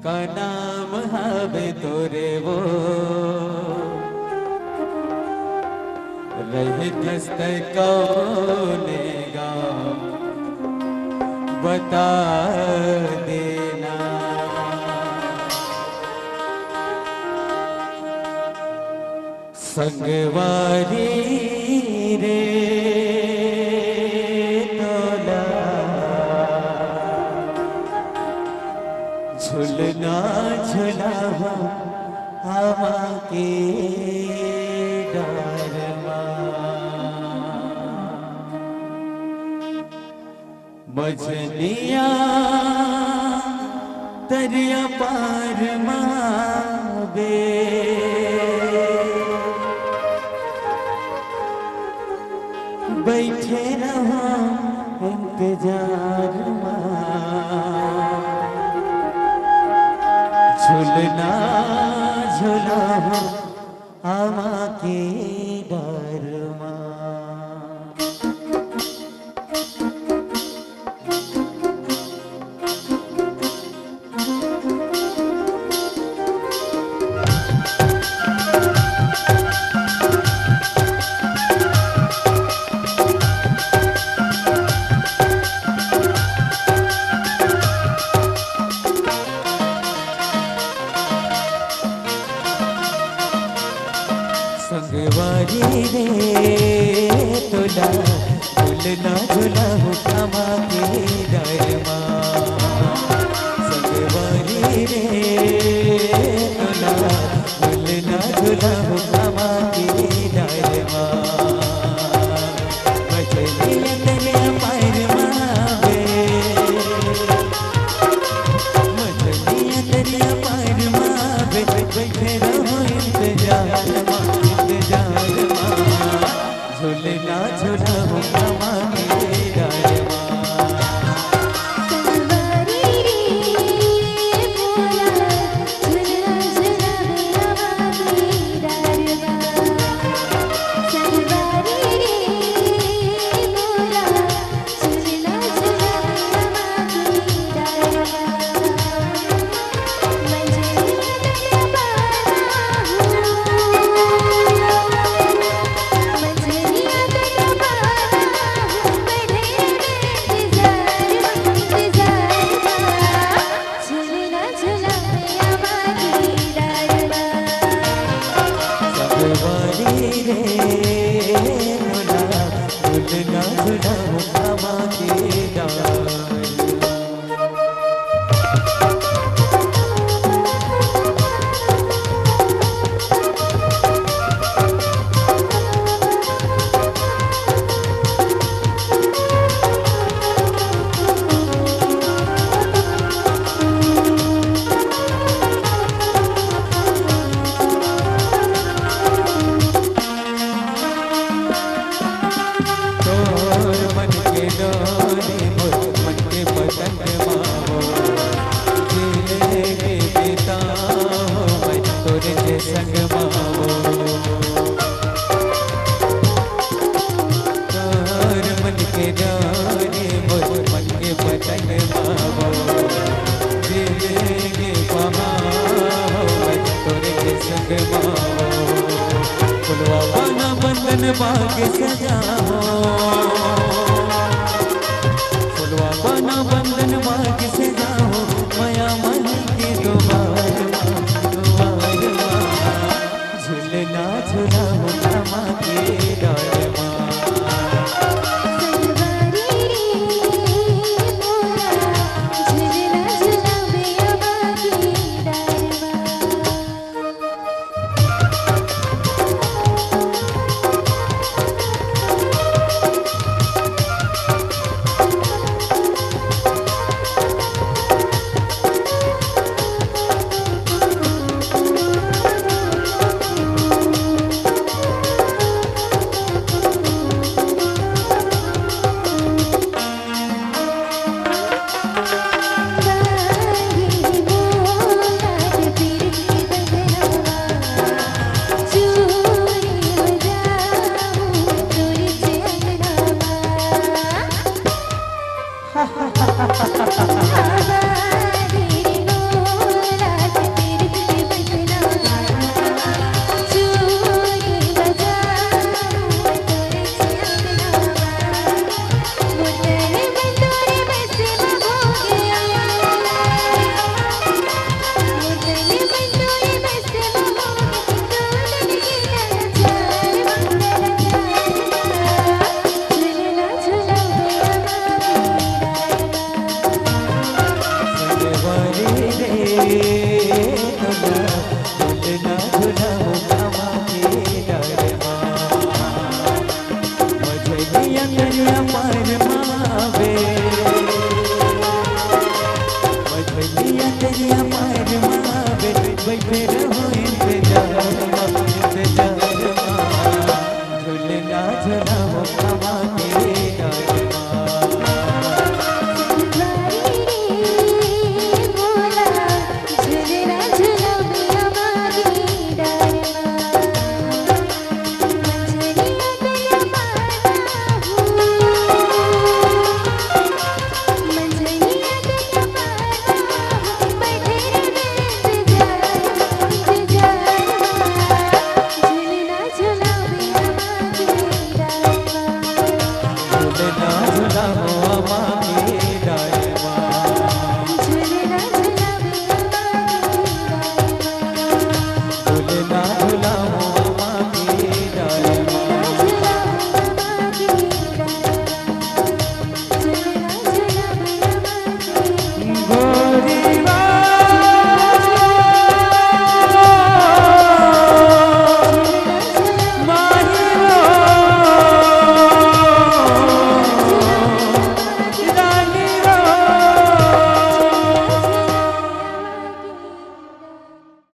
का नाम हवे तोरे वो रहे दस्त कौने गाँव बता देना। संगवारी रे तोला झुलना झुला हवा के डार मछलिया दरिया पार मावे बैठे रहो इंतजार झुलना झुला हवा के डर संगवारी रे तोला झुलना झुला हवा के डर संगवारी रे तोला झुलना झुला हवा के डर मछलियां तेरे पैर मावे मछलियां तेरे पैर मावे बैठे रहो इंतजार झुलना झुला हवा के डर झुलना झुला हवा के डार संग मावो तोर मन के जाने मोर मन के पतंग मावो दिलेगे पमाओ तोरे के संग मावो फुलवा पाना बंधन बाग सजाओ फुलवा पाना बंधन बाग सजाओ माया मन के दोबार झुलना झुला हवा के डर मैया दरिया पार मावे मैया दरिया पार मावे बैठे रहो इंतजार